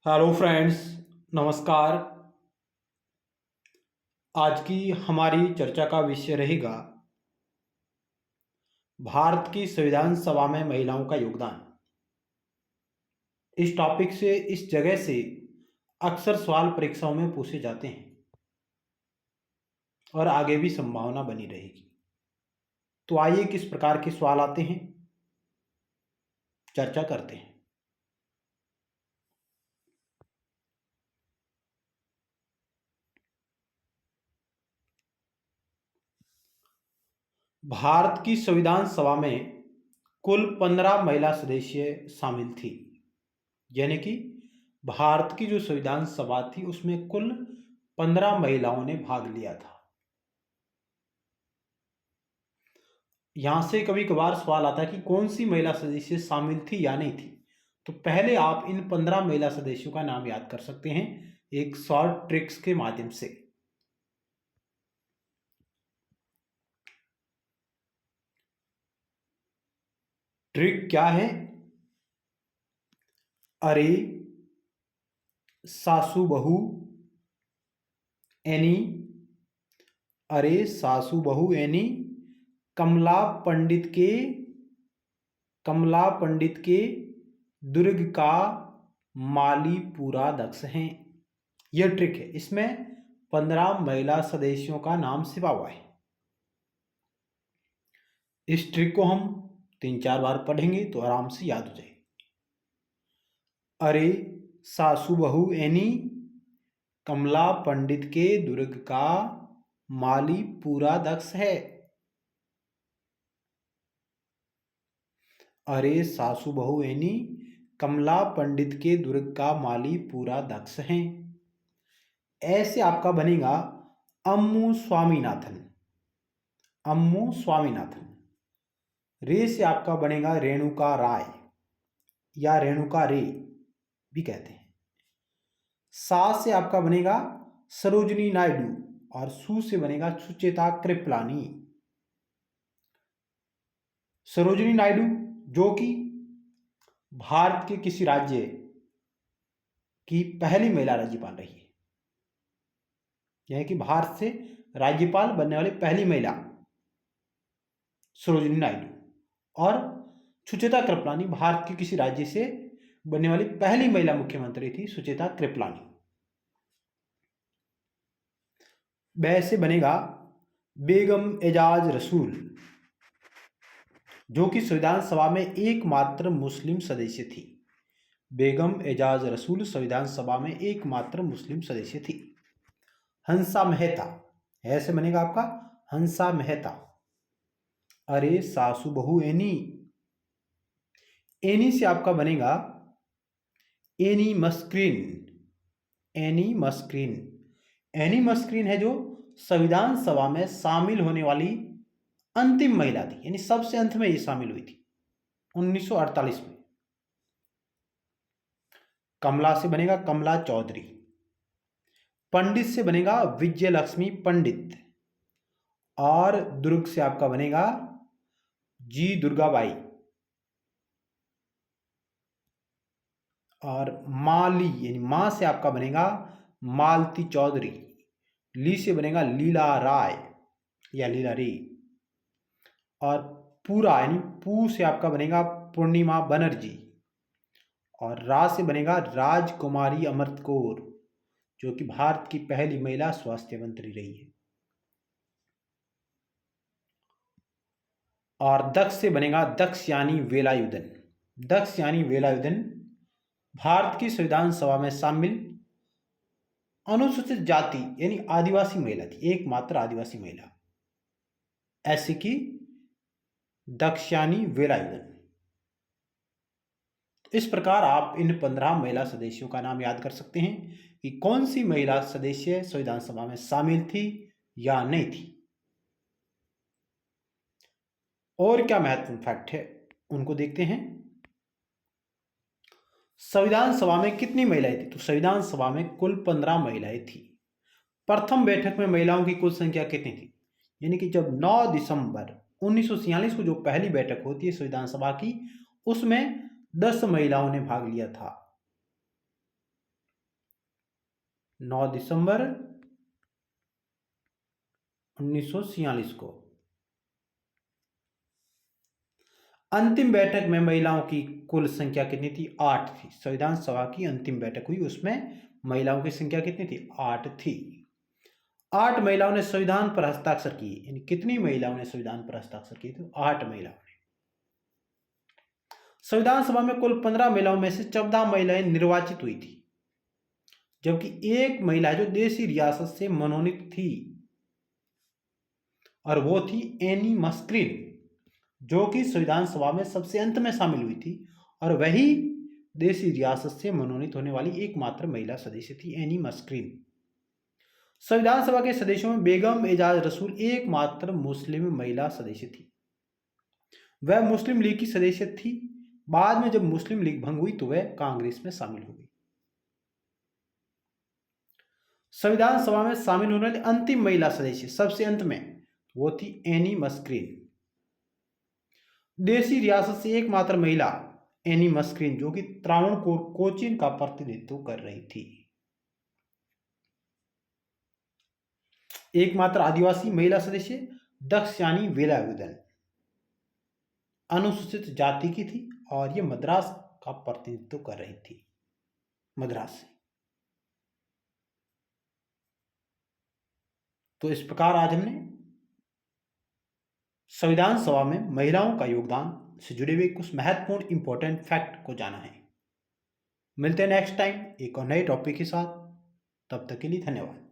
Hello friends, नमस्कार। आज की हमारी चर्चा का विषय रहेगा भारत की संविधान सभा में महिलाओं का योगदान। इस टॉपिक से इस जगह से अक्सर सवाल परीक्षाओं में पूछे जाते हैं और आगे भी संभावना बनी रहेगी। तो आइए किस प्रकार के सवाल आते हैं, चर्चा करते हैं। भारत की संविधान सभा में कुल 15 महिला सदस्य शामिल थी। यानी कि भारत की जो संविधान सभा थी उसमें कुल 15 महिलाओं ने भाग लिया था। यहां से कभी कभार सवाल आता है कि कौन सी महिला सदस्य शामिल थी या नहीं थी। तो पहले आप इन 15 महिला सदस्यों का नाम याद कर सकते हैं एक शॉर्ट ट्रिक्स के माध्यम से। ट्रिक क्या है? अरे, सासू बहू एनी, अरे सासू बहू एनी, कमला पंडित के, कमला पंडित के दुर्ग का माली पूरा दक्ष हैं। यह ट्रिक है, इसमें 15 महिला सदस्यों का नाम छिपा हुआ है। इस ट्रिक को हम 3-4 बार पढ़ेंगे तो आराम से याद हो जाएगी। अरे सासू बहू एनी, कमला पंडित के दुर्ग का माली पूरा दक्ष है। अरे सासू बहू एनी, कमला पंडित के दुर्ग का माली पूरा दक्ष हैं। ऐसे आपका बनेगा अम्मू स्वामीनाथन, अम्मू स्वामीनाथन। रे से आपका बनेगा रेणुका राय या रेणुका रे भी कहते हैं। सा से आपका बनेगा सरोजनी नायडू और सु से बनेगा सुचेता कृपलानी। सरोजनी नायडू जो कि भारत के किसी राज्य की पहली महिला राज्यपाल रही है, यानी कि भारत से राज्यपाल बनने वाली पहली महिला सरोजनी नायडू। और सुचेता कृपलानी भारत के किसी राज्य से बनने वाली पहली महिला मुख्यमंत्री थी, सुचेता कृपलानी। वैसे बनेगा बेगम एजाज रसूल जो कि संविधान सभा में एकमात्र मुस्लिम सदस्य थी। बेगम एजाज रसूल संविधान सभा में एकमात्र मुस्लिम सदस्य थी। हंसा मेहता, ऐसे बनेगा आपका हंसा मेहता। अरे सासू बहू एनी, एनी से आपका बनेगा एनी मस्क्रीन, एनी मस्क्रीन। एनी मस्क्रीन है जो संविधान सभा में शामिल होने वाली अंतिम महिला थी, यानी सबसे अंत में ये शामिल हुई थी 1948 में। कमला से बनेगा कमला चौधरी। पंडित से बनेगा विजय लक्ष्मी पंडित। और दुर्ग से आपका बनेगा जी दुर्गाबाई। और माली यानी मां से आपका बनेगा मालती चौधरी। ली से बनेगा लीला राय या लीला रे। और पूरा यानी पू से आपका बनेगा पूर्णिमा बनर्जी। और रा से बनेगा राजकुमारी अमृत कौर जो कि भारत की पहली महिला स्वास्थ्य मंत्री रही है। और दक्ष से बनेगा दक्ष यानी वेलायुधन। दक्ष यानी वेलायुधन भारत की संविधान सभा में शामिल अनुसूचित जाति यानी आदिवासी महिला थी, एकमात्र आदिवासी महिला, ऐसे कि दक्षयानी वेलायुधन। इस प्रकार आप इन 15 महिला सदस्यों का नाम याद कर सकते हैं कि कौन सी महिला सदस्य संविधान सभा में शामिल थी या नहीं थी। और क्या महत्वपूर्ण फैक्ट है उनको देखते हैं। संविधान सभा में कितनी महिलाएं थी? तो संविधान सभा में कुल 15 महिलाएं थी। प्रथम बैठक में महिलाओं की कुल संख्या कितनी थी? यानी कि जब 9 दिसंबर 1946 को जो पहली बैठक होती है संविधान सभा की, उसमें 10 महिलाओं ने भाग लिया था। 9 दिसंबर 1946 को। अंतिम बैठक में महिलाओं की कुल संख्या कितनी थी? 8 थी। संविधान सभा की अंतिम बैठक हुई, उसमें महिलाओं की संख्या कितनी थी? 8 थी। 8 महिलाओं ने संविधान पर हस्ताक्षर किए। यानी कितनी महिलाओं ने संविधान पर हस्ताक्षर किए? तो 8 महिलाओं ने। संविधान सभा में कुल 15 महिलाओं में से 14 महिलाएं निर्वाचित हुई थी, जबकि एक महिला जो देशी रियासत से मनोनीत थी और वो थी एनी मस्क्रीन, जो कि संविधान सभा में सबसे अंत में शामिल हुई थी, और वही देशी रियासत से मनोनीत होने वाली एकमात्र महिला सदस्य थी, एनी मस्क्रीन। संविधान सभा के सदस्यों में बेगम एजाज रसूल एकमात्र मुस्लिम महिला सदस्य थी। वह मुस्लिम लीग की सदस्य थी। बाद में जब मुस्लिम लीग भंग हुई तो वह कांग्रेस में शामिल हो गई। संविधान सभा में शामिल होने वाली अंतिम महिला सदस्य सबसे अंत में, वो थी एनी मस्क्रीन। देशी रियासत से एकमात्र महिला एनी मस्क्रीन, जो कि त्रावणकोर कोचीन का प्रतिनिधित्व कर रही थी। एकमात्र आदिवासी महिला सदस्य दक्षयानी वेलायुधन अनुसूचित जाति की थी और ये मद्रास का प्रतिनिधित्व कर रही थी, मद्रास से। तो इस प्रकार आज हमने संविधान सभा में महिलाओं का योगदान से जुड़े हुए कुछ महत्वपूर्ण इंपॉर्टेंट फैक्ट को जाना है। मिलते हैं नेक्स्ट टाइम एक और नए टॉपिक के साथ। तब तक के लिए धन्यवाद।